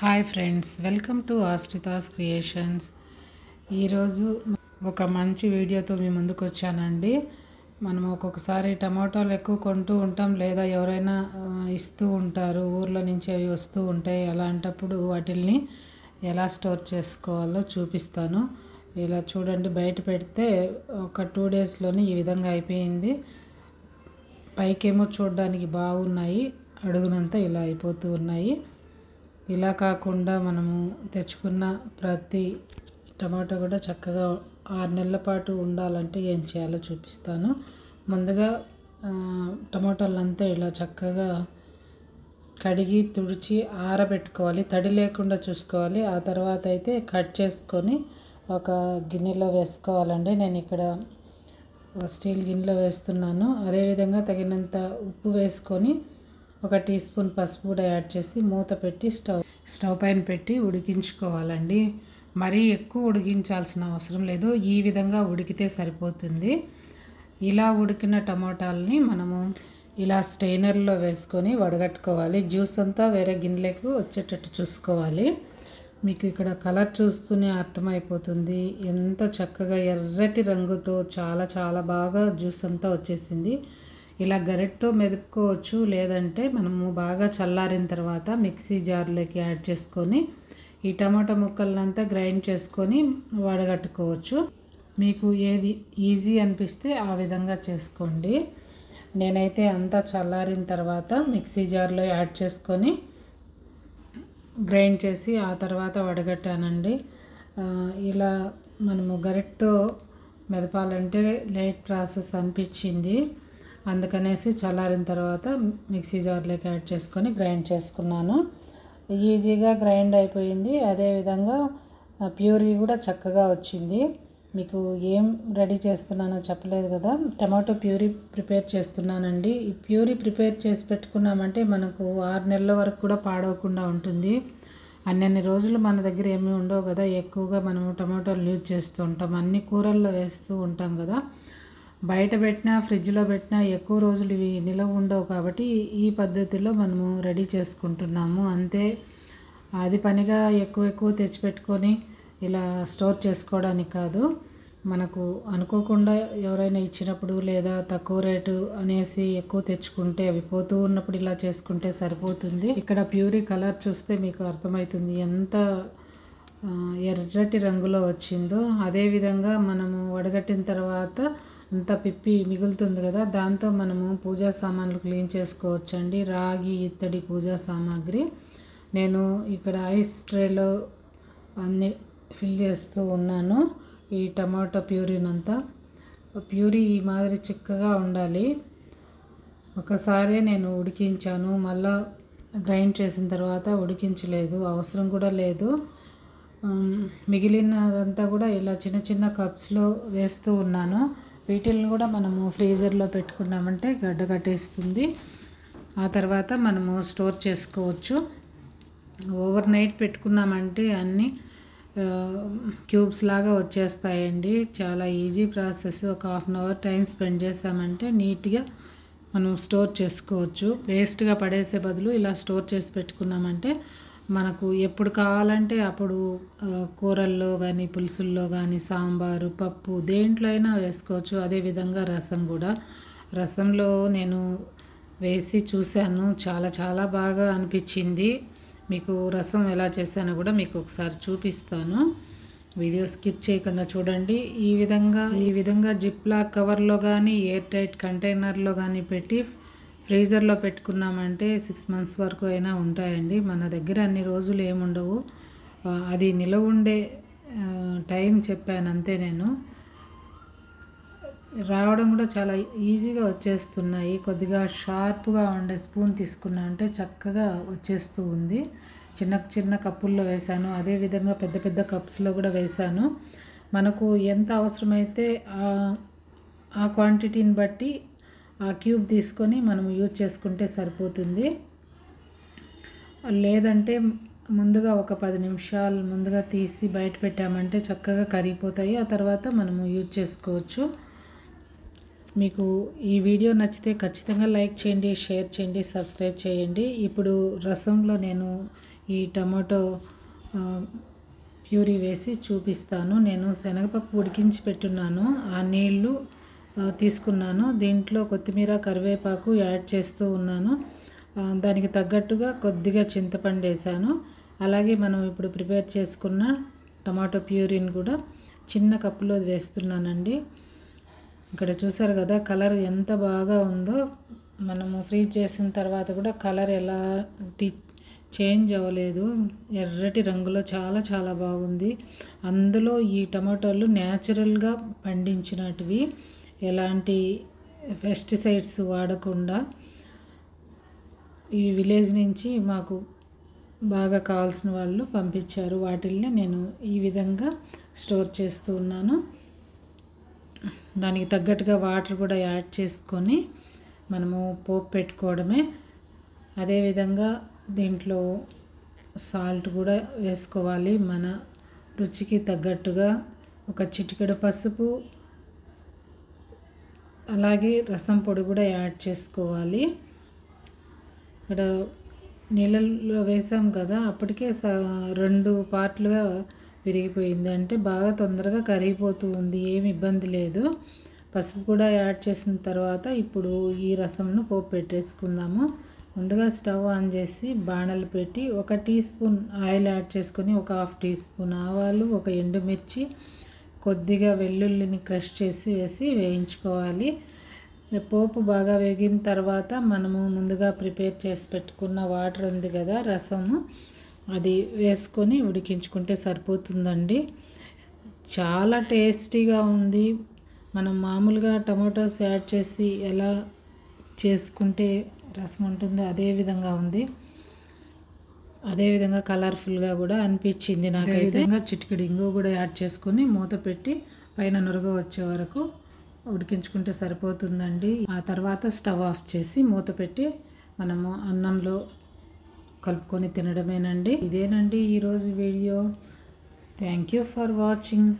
Hi friends, welcome to Ashrita's creations. ఈరోజు ఒక మంచి వీడియోతో మీ ముందుకు వచ్చానండి. మనం ఒక్కొక్కసారి టమాటాలు ఎక్కువ కొంటూ ఉంటాం, లేదా ఎవరైనా ఇస్తూ ఉంటారు, ఊర్లో నుంచి అవి వస్తూ ఉంటాయి. అలాంటప్పుడు వాటిల్ని ఎలా స్టోర్ చేసుకోవాలో చూపిస్తాను. ఇలా చూడండి, బయట పెడితే ఒక 2 డేస్లోనే ఈ విధంగా అయిపోయింది. పైకేమో చూడడానికి బాగున్నాయి, అడుగునంతా ఇలా అయిపోతూ ఉన్నాయి. ఇలా కాకుండా మనము తెచ్చుకున్న ప్రతి టమాటో కూడా చక్కగా 6 నెలల పాటు ఉండాలంటే ఏం చేయాలో చూపిస్తాను. ముందుగా టమాటాలంతా ఇలా చక్కగా కడిగి తుడిచి ఆరబెట్టుకోవాలి, తడి లేకుండా చూసుకోవాలి. ఆ తర్వాత అయితే కట్ చేసుకొని ఒక గిన్నెలో వేసుకోవాలండి. నేను ఇక్కడ స్టీల్ గిన్నెలో వేస్తున్నాను. అదేవిధంగా తగినంత ఉప్పు వేసుకొని 1 టీ స్పూన్ పసుపు కూడా యాడ్ చేసి మూత పెట్టి స్టవ్ పైన పెట్టి ఉడికించుకోవాలండి. మరీ ఎక్కువ ఉడికించాల్సిన అవసరం లేదు, ఈ విధంగా ఉడికితే సరిపోతుంది. ఇలా ఉడికిన టమాటాలని మనము ఇలా స్టెయినర్లో వేసుకొని వడగట్టుకోవాలి. జ్యూస్ అంతా వేరే గిన్నెలకు వచ్చేటట్టు చూసుకోవాలి. మీకు ఇక్కడ కలర్ చూస్తూనే అర్థమైపోతుంది ఎంత చక్కగా ఎర్రటి రంగుతో చాలా చాలా బాగా జ్యూస్ అంతా వచ్చేసింది. ఇలా గరిటతో మెదుపుకోవచ్చు, లేదంటే మనము బాగా చల్లారిన తర్వాత మిక్సీ జార్లోకి యాడ్ చేసుకొని ఈ టమాటా ముక్కలంతా గ్రైండ్ చేసుకొని వడగట్టుకోవచ్చు. మీకు ఏది ఈజీ అనిపిస్తే ఆ విధంగా చేసుకోండి. నేనైతే అంతా చల్లారిన తర్వాత మిక్సీ జార్లో యాడ్ చేసుకొని గ్రైండ్ చేసి ఆ తర్వాత వడగట్టానండి. ఇలా మనము గరిటతో మెదపాలంటే లేట్ ప్రాసెస్ అనిపించింది, అందుకనేసి చల్లారిన తర్వాత మిక్సీ జార్లోకి యాడ్ చేసుకొని గ్రైండ్ చేసుకున్నాను. ఈజీగా గ్రైండ్ అయిపోయింది. అదేవిధంగా ప్యూరీ కూడా చక్కగా వచ్చింది. మీకు ఏం రెడీ చేస్తున్నానో చెప్పలేదు కదా, టమాటో ప్యూరీ ప్రిపేర్ చేస్తున్నానండి. ఈ ప్యూరీ ప్రిపేర్ చేసి పెట్టుకున్నామంటే మనకు 6 నెలల వరకు కూడా పాడవకుండా ఉంటుంది. అన్ని రోజులు మన దగ్గర ఏమీ ఉండవు కదా, ఎక్కువగా మనము టమాటోలు యూజ్ చేస్తూ ఉంటాం, అన్ని కూరల్లో వేస్తూ ఉంటాం కదా. బయట పెట్టినా ఫ్రిడ్జ్లో పెట్టినా ఎక్కువ రోజులు ఇవి నిలవ ఉండవు, కాబట్టి ఈ పద్ధతిలో మనము రెడీ చేసుకుంటున్నాము అంతే. అది పనిగా ఎక్కువ తెచ్చిపెట్టుకొని ఇలా స్టోర్ చేసుకోవడానికి కాదు, మనకు అనుకోకుండా ఎవరైనా ఇచ్చినప్పుడు లేదా తక్కువ రేటు అనేసి ఎక్కువ తెచ్చుకుంటే అవి పోతూ ఉన్నప్పుడు ఇలా చేసుకుంటే సరిపోతుంది. ఇక్కడ ప్యూరీ కలర్ చూస్తే మీకు అర్థమవుతుంది ఎంత ఎర్రటి రంగులో వచ్చిందో. అదేవిధంగా మనము వడగట్టిన తర్వాత అంతా పిప్పి మిగులుతుంది కదా, దాంతో మనము పూజా సామాన్లు క్లీన్ చేసుకోవచ్చండి. రాగి ఇత్తడి పూజా సామాగ్రి. నేను ఇక్కడ ఐస్ ట్రేలో అన్నీ ఫిల్ చేస్తూ ఉన్నాను. ఈ టమాటో ప్యూరీనంతా, ప్యూరీ ఈ మాదిరి చిక్కగా ఉండాలి. ఒకసారి నేను ఉడికించాను, మళ్ళా గ్రైండ్ చేసిన తర్వాత ఉడికించలేదు, అవసరం కూడా లేదు. మిగిలినదంతా కూడా ఇలా చిన్న చిన్న కప్స్లో వేస్తూ ఉన్నాను. వీటిల్ని కూడా మనము ఫ్రీజర్లో పెట్టుకున్నామంటే గడ్డ కట్టేస్తుంది. ఆ తర్వాత మనము స్టోర్ చేసుకోవచ్చు. ఓవర్ నైట్ పెట్టుకున్నామంటే అన్నీ క్యూబ్స్ లాగా వచ్చేస్తాయండి. చాలా ఈజీ ప్రాసెస్. ఒక 1/2 అవర్ టైం స్పెండ్ చేసామంటే నీట్గా మనం స్టోర్ చేసుకోవచ్చు. వేస్ట్గా పడేసే బదులు ఇలా స్టోర్ చేసి పెట్టుకున్నామంటే మనకు ఎప్పుడు కావాలంటే అప్పుడు కూరల్లో కానీ పులుసుల్లో కానీ సాంబారు పప్పు దేంట్లో అయినా వేసుకోవచ్చు. అదేవిధంగా రసం కూడా, రసంలో నేను వేసి చూశాను, చాలా చాలా బాగా అనిపించింది. మీకు రసం ఎలా చేశానో కూడా మీకు ఒకసారి చూపిస్తాను, వీడియో స్కిప్ చేయకుండా చూడండి. ఈ విధంగా జిప్లాక్ కవర్లో కానీ ఎయిర్ టైట్ కంటైనర్లో కానీ పెట్టి ఫ్రీజర్లో పెట్టుకున్నామంటే 6 మంత్స్ వరకు అయినా ఉంటాయండి. మన దగ్గర అన్ని రోజులు ఏముండవు, అది నిలవ ఉండే టైం చెప్పాను అంతే. నేను రావడం కూడా చాలా ఈజీగా వచ్చేస్తున్నాయి. కొద్దిగా షార్ప్గా ఉండే స్పూన్ తీసుకున్నామంటే చక్కగా వచ్చేస్తూ ఉంది. చిన్న కప్పుల్లో వేశాను, అదేవిధంగా పెద్ద పెద్ద కప్స్లో కూడా వేశాను. మనకు ఎంత అవసరమైతే ఆ క్వాంటిటీని బట్టి ఆ క్యూబ్ తీసుకొని మనం యూజ్ చేసుకుంటే సరిపోతుంది. లేదంటే ముందుగా ఒక 10 నిమిషాలు ముందుగా తీసి బయట పెట్టామంటే చక్కగా కరిగిపోతాయి. ఆ తర్వాత మనము యూజ్ చేసుకోవచ్చు. మీకు ఈ వీడియో నచ్చితే ఖచ్చితంగా లైక్ చేయండి, షేర్ చేయండి, సబ్స్క్రైబ్ చేయండి. ఇప్పుడు రసంలో నేను ఈ టమాటో ప్యూరీ వేసి చూపిస్తాను. నేను శనగపప్పు ఉడికించి పెట్టున్నాను, ఆ నీళ్లు తీసుకున్నాను. దీంట్లో కొత్తిమీర కరివేపాకు యాడ్ చేస్తూ ఉన్నాను. దానికి తగ్గట్టుగా కొద్దిగా చింతపండు వేసాను. అలాగే మనం ఇప్పుడు ప్రిపేర్ చేసుకున్న టమాటో ప్యూరీని కూడా చిన్న కప్పులో వేస్తున్నానండి. ఇక్కడ చూసారు కదా కలర్ ఎంత బాగా ఉందో. మనము ఫ్రీజ్ చేసిన తర్వాత కూడా కలర్ ఎలాంటి చేంజ్ అవ్వలేదు, ఎర్రటి రంగులో చాలా చాలా బాగుంది. అందులో ఈ టమాటోలు న్యాచురల్గా పండించినటివి, ఎలాంటి పెస్టిసైడ్స్ వాడకుండా. ఈ విలేజ్ నుంచి మాకు బాగా కావాల్సిన వాళ్ళు పంపించారు. వాటిల్ని నేను ఈ విధంగా స్టోర్ చేస్తూ ఉన్నాను. దానికి తగ్గట్టుగా వాటర్ కూడా యాడ్ చేసుకొని మనము పోపు పెట్టుకోవడమే. అదేవిధంగా దీంట్లో సాల్ట్ కూడా వేసుకోవాలి, మన రుచికి తగ్గట్టుగా. ఒక చిటికెడు పసుపు, అలాగే రసం పొడి కూడా యాడ్ చేసుకోవాలి. ఇక్కడ నీళ్ళల్లో వేసాం కదా, అప్పటికే 2 పార్ట్లుగా విరిగిపోయింది. అంటే బాగా తొందరగా కరిగిపోతూ ఉంది, ఏమి ఇబ్బంది లేదు. పసుపు కూడా యాడ్ చేసిన తర్వాత ఇప్పుడు ఈ రసంను పోపు పెట్టేసుకుందాము. ముందుగా స్టవ్ ఆన్ చేసి బాణలు పెట్టి 1 టీ స్పూన్ ఆయిల్ యాడ్ చేసుకొని 1/2 టీ స్పూన్ ఆవాలు, 1 ఎండుమిర్చి, కొద్దిగా వెల్లుల్లిని క్రష్ చేసి వేసి వేయించుకోవాలి. పోపు బాగా వేగిన తర్వాత మనము ముందుగా ప్రిపేర్ చేసి పెట్టుకున్న వాటర్ ఉంది కదా, రసము, అది వేసుకొని ఉడికించుకుంటే సరిపోతుందండి. చాలా టేస్టీగా ఉంది. మనం మామూలుగా టమాటోస్ యాడ్ చేసి ఎలా చేసుకుంటే రసం ఉంటుందో అదే విధంగా ఉంది. అదేవిధంగా కలర్ఫుల్గా కూడా అనిపించింది నాకు. విధంగా చిటికెడు ఇంగు కూడా యాడ్ చేసుకొని మూత పెట్టి పైన నురుగ వచ్చే వరకు ఉడికించుకుంటే సరిపోతుందండి. ఆ తర్వాత స్టవ్ ఆఫ్ చేసి మూత పెట్టి మనము అన్నంలో కలుపుకొని తినడమేనండి. ఇదేనండి ఈరోజు video. Thank you for watching.